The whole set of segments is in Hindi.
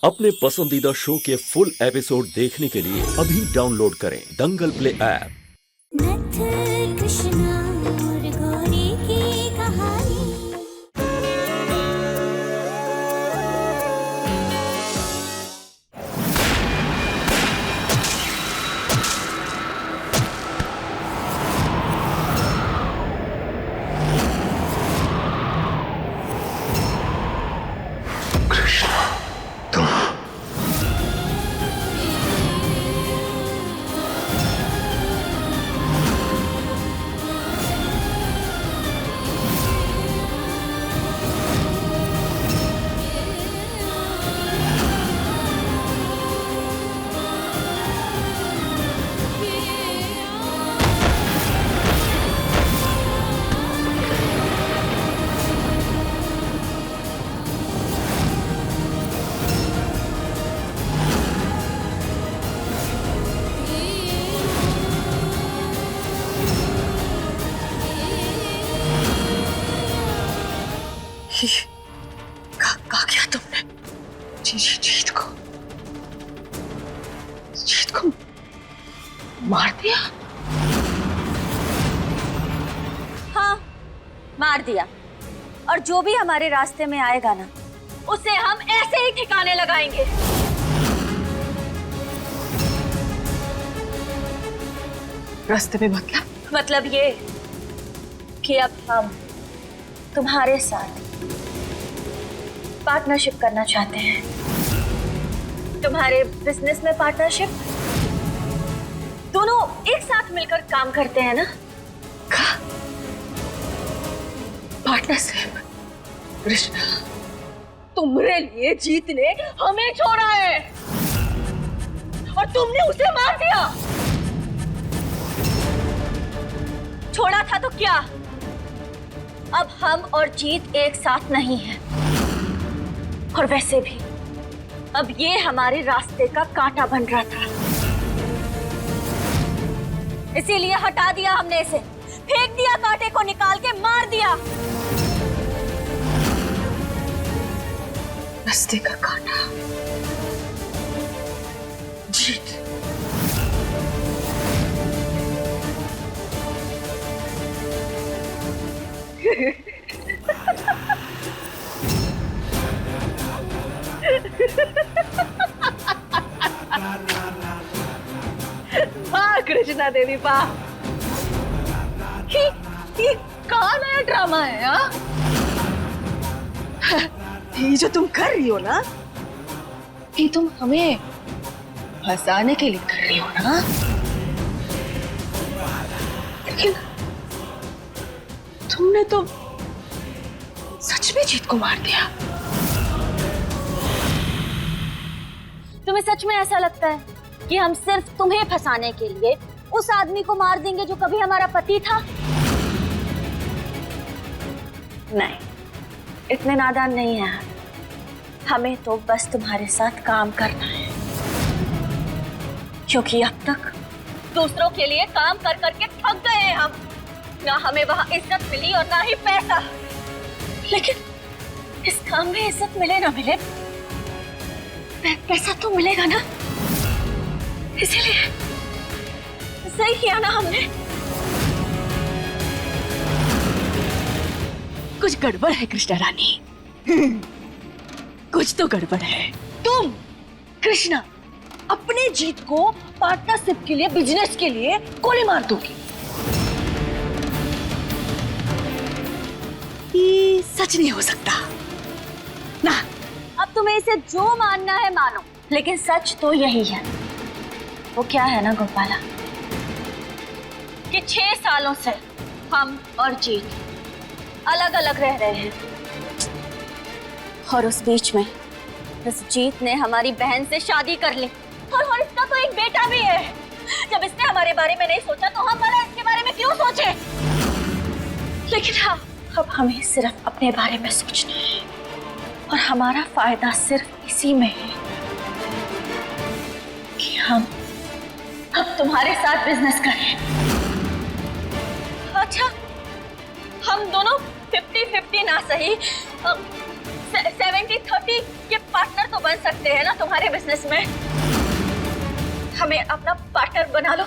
अपने पसंदीदा शो के फुल एपिसोड देखने के लिए अभी डाउनलोड करें दंगल प्ले ऐप। नथ कृष्णा और गौरी की कहानी। कहा क्या तुमने? जीत को मार दिया? हाँ, मार दिया। और जो भी हमारे रास्ते में आएगा ना, उसे हम ऐसे ही ठिकाने लगाएंगे। रास्ते में मतलब ये कि अब हम तुम्हारे साथ पार्टनरशिप करना चाहते हैं। तुम्हारे बिजनेस में पार्टनरशिप, दोनों एक साथ मिलकर काम करते हैं ना। पार्टनरशिप? कृष्णा, तुम्हारे लिए जीत ने हमें छोड़ा है और तुमने उसे मार दिया। छोड़ा था तो क्या? अब हम और जीत एक साथ नहीं हैं। और वैसे भी अब ये हमारे रास्ते का कांटा बन रहा था, इसीलिए हटा दिया हमने इसे। फेंक दिया, कांटे को निकाल के मार दिया। रास्ते का कांटा? जीत? वाह कृष्णा देवी, वाह। ये कहाँ नया ड्रामा है? ये जो तुम कर रही हो ना, ये तुम हमें फंसाने के लिए कर रही हो ना। लेकिन तुमने तो सच में जीत को मार दिया। तुम्हें सच में ऐसा लगता है कि हम सिर्फ तुम्हें फंसाने के लिए उस आदमी को मार देंगे जो कभी हमारा पति था? नहीं, इतने नादान नहीं है। हमें तो बस तुम्हारे साथ काम करना है, क्योंकि अब तक दूसरों के लिए काम कर करके थक गए हैं हम। ना हमें वहां इज्जत मिली और ना ही पैसा। लेकिन इस काम में इज्जत मिले ना मिले, पैसा तो मिलेगा ना। इसीलिए सही किया ना हमने। कुछ गड़बड़ है कृष्णा रानी। कुछ तो गड़बड़ है। तुम कृष्णा अपने जीत को पार्टनरशिप के लिए, बिजनेस के लिए गोली मार दोगी। ये सच नहीं हो सकता ना। अब तुम्हें इसे जो मानना है मानो, लेकिन सच तो यही है। वो क्या है ना गोपाला, कि 6 सालों से हम और जीत अलग अलग रह रहे हैं। और उस बीच में इस जीत ने हमारी बहन से शादी कर ली। और इसका तो एक बेटा भी है। जब इसने हमारे बारे में नहीं सोचा तो हम भला इसके बारे में क्यों सोचे? लेकिन हाँ, अब हमें सिर्फ अपने बारे में सोचना है और हमारा फायदा सिर्फ इसी में है कि हम अब तुम्हारे साथ बिजनेस करें। अच्छा, हम दोनों 50-50 ना सही 70 70-30 के पार्टनर तो बन सकते हैं ना तुम्हारे बिजनेस में। हमें अपना पार्टनर बना लो।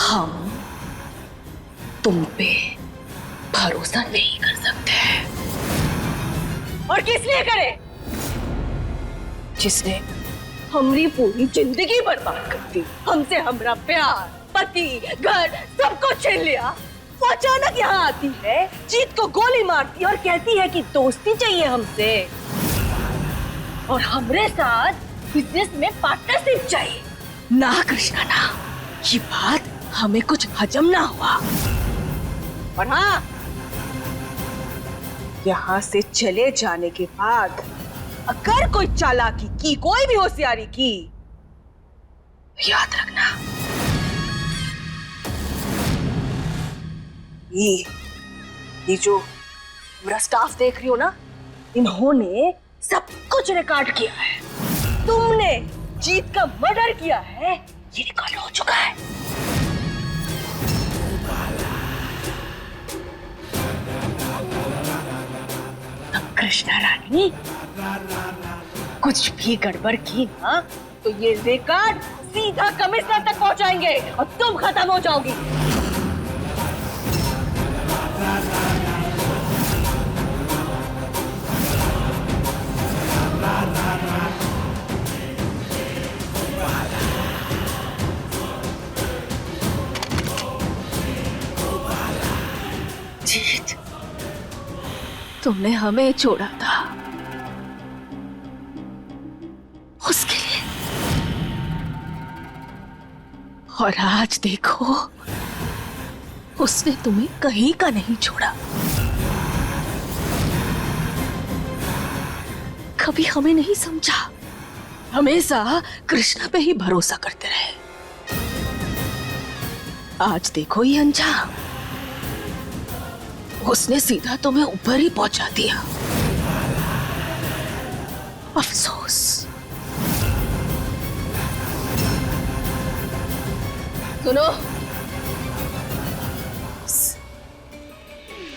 हम तुम पे भरोसा नहीं कर सकते। और किस लिए करे? जिसने हमारी पूरी जिंदगी बर्बाद कर दी, हमसे हमारा प्यार, पति, घर सब कुछ छीन लिया। वो अचानक यहाँ आती है, जीत को गोली मारती है और कहती है कि दोस्ती चाहिए हमसे और हमारे साथ बिजनेस में पार्टनरशिप चाहिए। ना कृष्णा ना, ये बात हमें कुछ हजम ना हुआ। और हाँ, यहाँ से चले जाने के बाद अगर कोई चालाकी की, कोई भी होशियारी की, याद रखना ये जो मेरा स्टाफ देख रही हो ना, इन्होंने सब कुछ रिकॉर्ड किया है। तुमने जीत का मर्डर किया है, ये रिकॉर्ड हो चुका है। कृष्णा रानी कुछ भी गड़बड़ की ना तो ये रिकॉर्ड सीधा कमिश्नर तक पहुंचाएंगे और तुम खत्म हो जाओगी। जीत, तुमने हमें छोड़ा था उसके लिए, और आज देखो उसने तुम्हें कहीं का नहीं छोड़ा। कभी हमें नहीं समझा, हमेशा कृष्णा पे ही भरोसा करते रहे। आज देखो ये अंजाम, उसने सीधा तुम्हें ऊपर ही पहुंचा दिया। अफसोस। सुनो,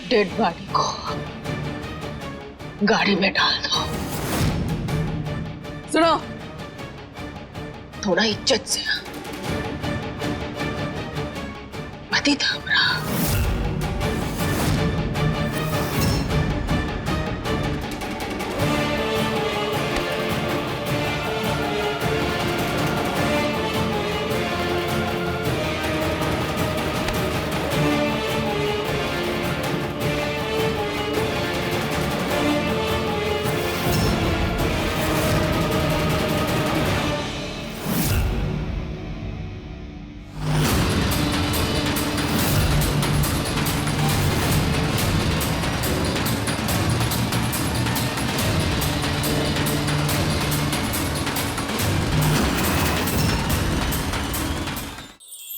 डेड बॉडी को गाड़ी में डाल दो। सुनो, थोड़ा इज्जत से, पति था हमारा।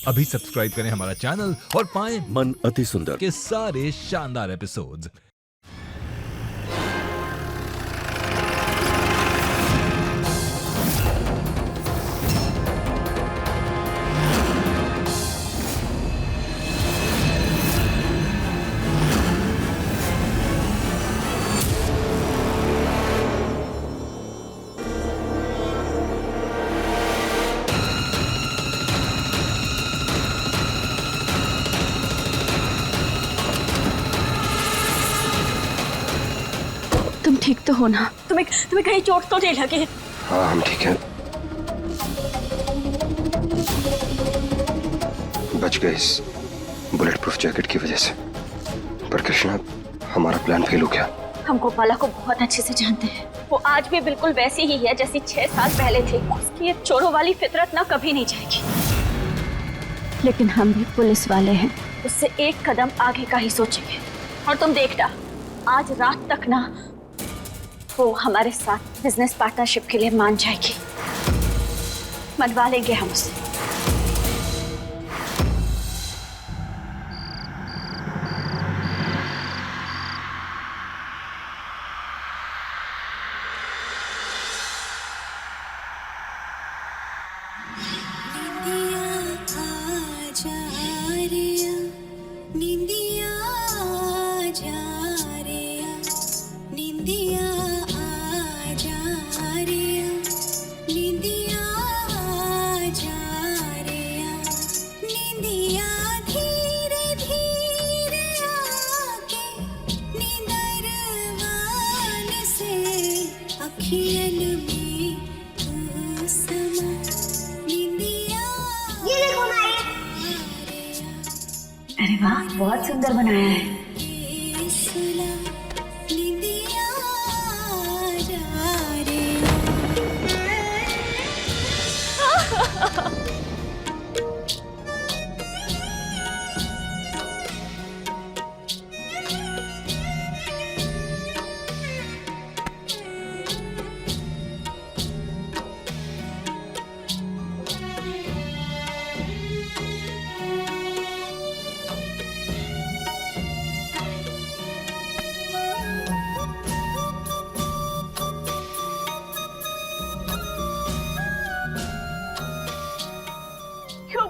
अभी सब्सक्राइब करें हमारा चैनल और पाएं मन अति सुंदर के सारे शानदार एपिसोड्स। ठीक तो हो ना? तुम्हें कहीं चोट तो नहीं लगी? हाँ, हम ठीक हैं, बच गए बुलेट प्रूफ जैकेट की वजह से। पर कृष्णा, हमारा प्लान फेल हो गया। हम गोपाला को बहुत अच्छे से जानते हैं। वो आज भी बिल्कुल वैसी ही है जैसी 6 साल पहले थी। उसकी ये चोरों वाली फितरत ना कभी नहीं जाएगी। लेकिन हम भी पुलिस वाले हैं, उससे एक कदम आगे का ही सोचेंगे। और तुम देखना, आज रात तक ना वो हमारे साथ बिजनेस पार्टनरशिप के लिए मान जाएगी। मनवा लेंगे हम उसे। अरे वाह, बहुत सुंदर बनाया है।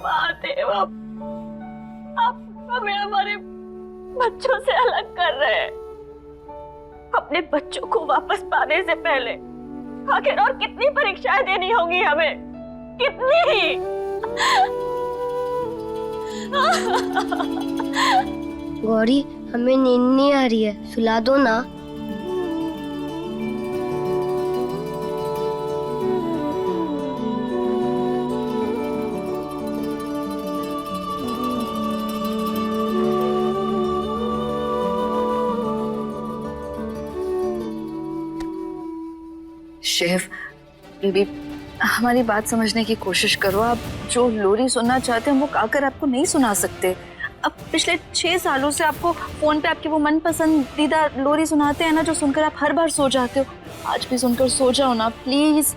महादेव, आप हमें हमारे बच्चों से अलग कर रहे हैं। अपने बच्चों को वापस पाने से पहले आखिर और कितनी परीक्षाएं देनी होंगी हमें? कितनी? गौरी, हमें नींद नहीं आ रही है, सुला दो ना। शिव, बेबी, हमारी बात समझने की कोशिश करो। आप जो लोरी सुनना चाहते हैं वो गाकर आपको नहीं सुना सकते। अब पिछले 6 सालों से आपको फोन पे आपकी वो मनपसंदीदा लोरी सुनाते हैं ना, जो सुनकर आप हर बार सो जाते हो। आज भी सुनकर सो जाओ ना प्लीज।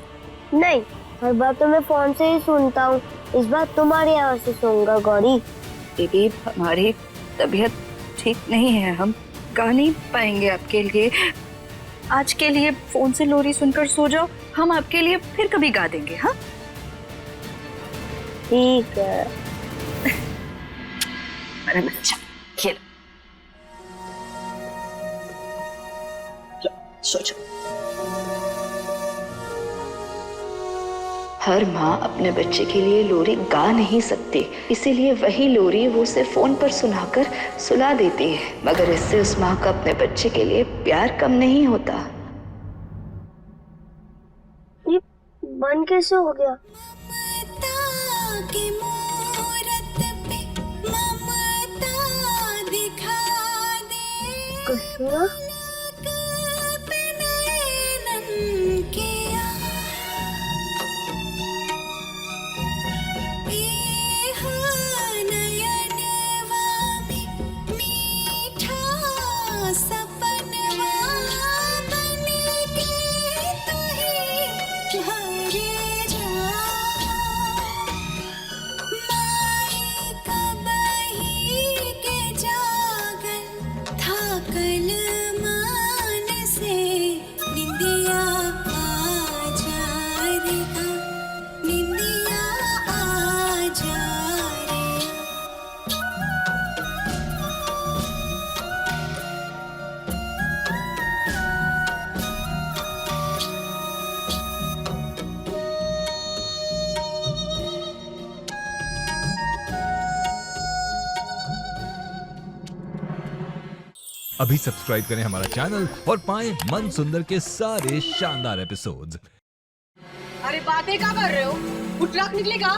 नहीं, हर बार तो मैं फोन से ही सुनता हूँ, इस बार तुम्हारी आवाज से सुनूंगा। गौरी बेबी, हमारी तबीयत ठीक नहीं है, हम गा नहीं पाएंगे आपके लिए। आज के लिए फोन से लोरी सुनकर सो जाओ, हम आपके लिए फिर कभी गा देंगे। हाँ ठीक है। मेरा बच्चा खेल, सो जाओ। हर माँ अपने बच्चे के लिए लोरी गा नहीं सकती, इसीलिए वही लोरी वो उसे फोन पर सुनाकर सुला देती है। मगर इससे उस माँ का अपने बच्चे के लिए प्यार कम नहीं होता। ये बंद कैसे हो गया? कृष्णा, अभी सब्सक्राइब करें हमारा चैनल और पाएं मन सुंदर के सारे शानदार एपिसोड्स। अरे बातें क्या कर रहे हो? वो ट्रक निकलेगा?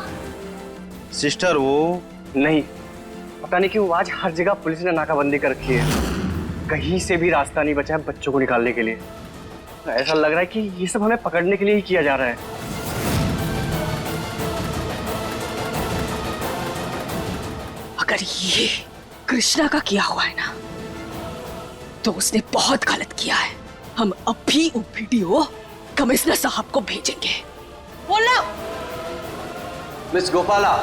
सिस्टर, वो नहीं, पता नहीं क्यों आज हर जगह पुलिस ने नाकाबंदी कर रखी है, कहीं से भी रास्ता नहीं बचा है बच्चों को निकालने के लिए। ऐसा लग रहा है कि ये सब हमें पकड़ने के लिए ही किया जा रहा है। अगर ये कृष्णा का किया हुआ है ना, तो उसने बहुत गलत किया है। हम अभी वो वीडियो कमिश्नर साहब को भेजेंगे। बोलो मिस गोपाला,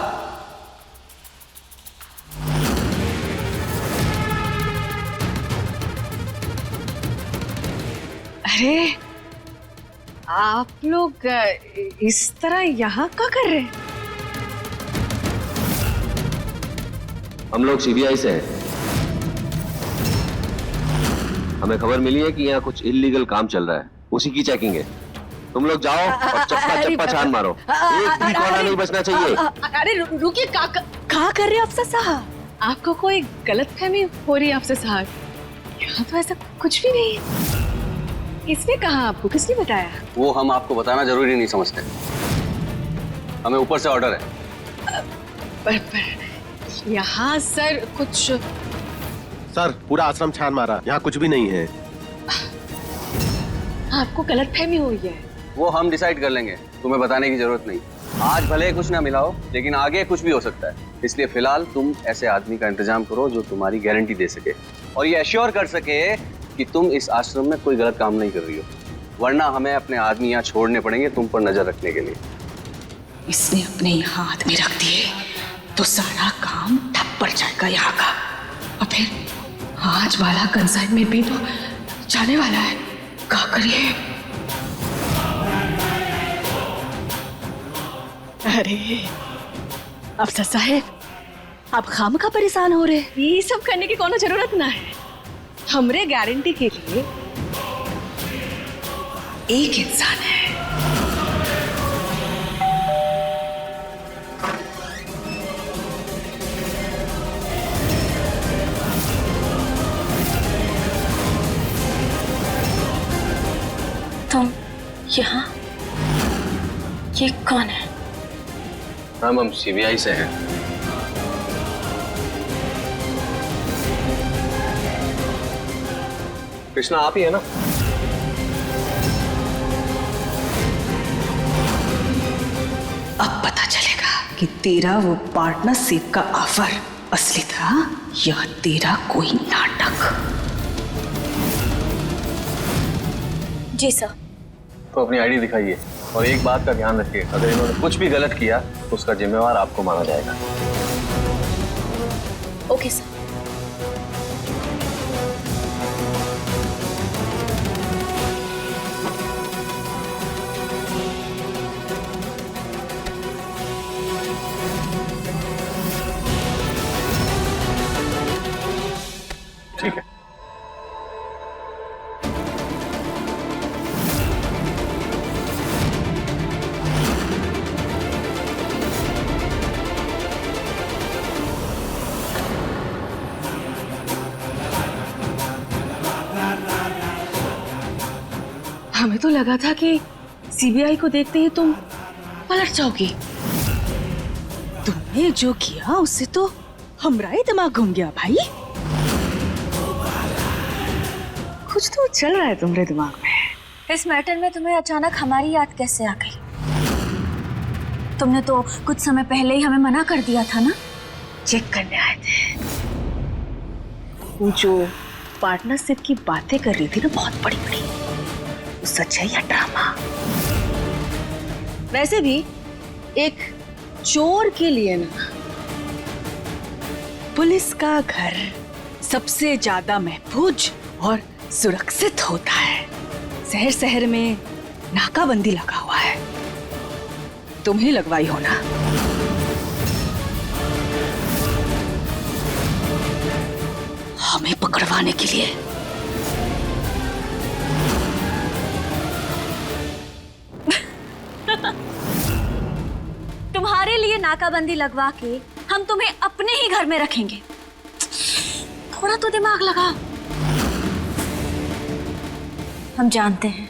अरे आप लोग इस तरह यहाँ क्या कर रहे हैं? हम लोग सीबीआई से हैं। हमें खबर मिली है कि यहाँ कुछ इल्लीगल काम चल रहा है, उसी की चेकिंग है। तुम लोग जाओ और चप्पा चप्पा छान मारो, एक भी कोना नहीं बचना चाहिए। अरे रुकिए, क्या कर रहे हैं अफसर साहब? आपको कोई गलतफहमी हो रही है अफसर साहब? यहाँ तो ऐसा कुछ भी नहीं है। किसने कहा आपको, किसने बताया? वो हम आपको बताना जरूरी नहीं समझते, हमें ऊपर से ऑर्डर है। पर यहाँ सर कुछ, सर पूरा आश्रम छान मारा, यहाँ कुछ भी नहीं है। आपको गलतफहमी हुई है। वो हम डिसाइड कर लेंगे, तुम्हें बताने की जरूरत नहीं। आज भले ही कुछ ना मिला हो, लेकिन आगे कुछ भी हो सकता है। इसलिए फिलहाल तुम ऐसे आदमी का इंतजाम करो जो तुम्हारी गारंटी दे सके और ये एश्योर कर सके कि तुम इस आश्रम में कोई गलत काम नहीं कर रही हो, वरना हमें अपने आदमी यहाँ छोड़ने पड़ेंगे तुम पर नजर रखने के लिए। इसने अपने यहाँ आदमी रख दिए तो सारा काम ठप पड़ जाएगा यहाँ का। और फिर आज वाला कंसाइनमेंट भी तो जाने वाला है, क्या करिए? अरे अफसर साहब, आप खामखा परेशान हो रहे। ये सब करने की कोनो जरूरत ना है। हमरे गारंटी के लिए एक इंसान है। तुम यहाँ, ये कौन है? हम सीबीआई से हैं। कृष्णा आप ही है ना? अब पता चलेगा कि तेरा वो पार्टनरशिप का ऑफर असली था या तेरा कोई नाटक। जी सर। तो अपनी आईडी दिखाइए और एक बात का ध्यान रखिए, अगर इन्होंने कुछ भी गलत किया तो उसका जिम्मेवार आपको माना जाएगा। Okay sir. ठीक है। हमें तो लगा था कि सीबीआई को देखते ही तुम पलट जाओगी। तुमने जो किया उससे तो हमारा ही दिमाग घूम गया भाई। कुछ तो चल रहा है तुम्हारे दिमाग में। इस मैटर में तुम्हें अचानक हमारी याद कैसे आ गई? तुमने तो कुछ समय पहले ही हमें मना कर दिया था ना। चेक करने आए थे। वो जो पार्टनरशिप की बातें कर रही थी ना, बहुत बड़ी बड़ी, वो सच है या ड्रामा? वैसे भी एक चोर के लिए ना पुलिस का घर सबसे ज्यादा महफूज और सुरक्षित होता है। शहर शहर में नाकाबंदी लगा हुआ है, तुम ही लगवाई हो ना। हमें पकड़वाने के लिए। तुम्हारे लिए नाकाबंदी लगवा के हम तुम्हें अपने ही घर में रखेंगे। थोड़ा तो दिमाग लगाओ। हम जानते हैं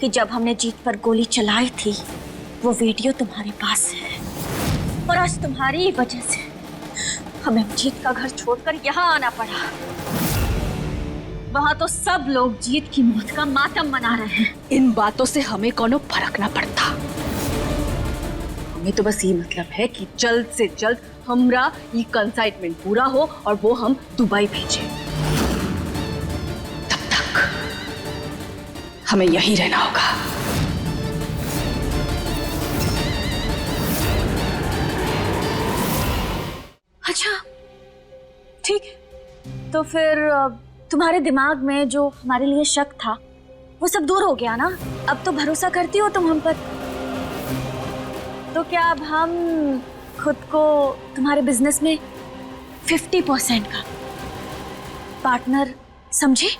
कि जब हमने जीत पर गोली चलाई थी वो वीडियो तुम्हारे पास है, और आज तुम्हारी वजह से हमें जीत का घर छोड़कर यहाँ आना पड़ा। वहां तो सब लोग जीत की मौत का मातम मना रहे हैं। इन बातों से हमें कोनो फर्क ना पड़ता। हमें तो बस ये मतलब है कि जल्द से जल्द हमरा ये कंसाइनमेंट पूरा हो और वो हम दुबई भेजें। तब तक हमें यहीं रहना होगा। अच्छा ठीक है, तो फिर तुम्हारे दिमाग में जो हमारे लिए शक था वो सब दूर हो गया ना? अब तो भरोसा करती हो तुम हम पर। तो क्या अब हम खुद को तुम्हारे बिजनेस में 50% का पार्टनर समझे?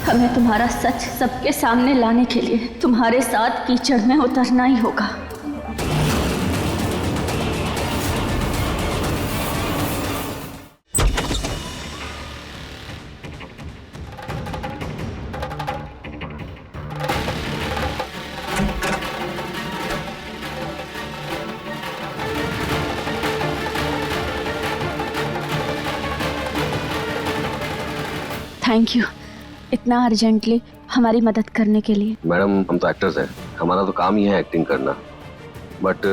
हमें तुम्हारा सच सबके सामने लाने के लिए तुम्हारे साथ कीचड़ में उतरना ही होगा। थैंक यू इतना अर्जेंटली हमारी मदद करने के लिए। मैडम हम तो एक्टर्स हैं, हमारा तो काम ही है एक्टिंग करना। बट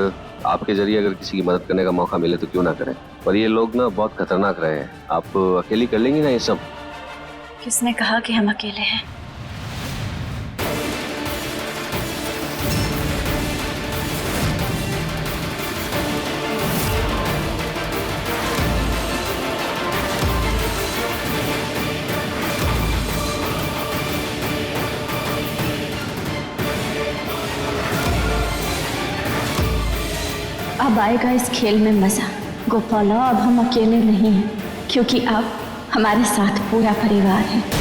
आपके जरिए अगर किसी की मदद करने का मौका मिले तो क्यों ना करें। पर ये लोग ना बहुत खतरनाक रहे हैं। आप अकेली कर लेंगी ना ये सब? किसने कहा कि हम अकेले हैं? अब आएगा इस खेल में मजा। गोपाला अब हम अकेले नहीं हैं, क्योंकि अब हमारे साथ पूरा परिवार है।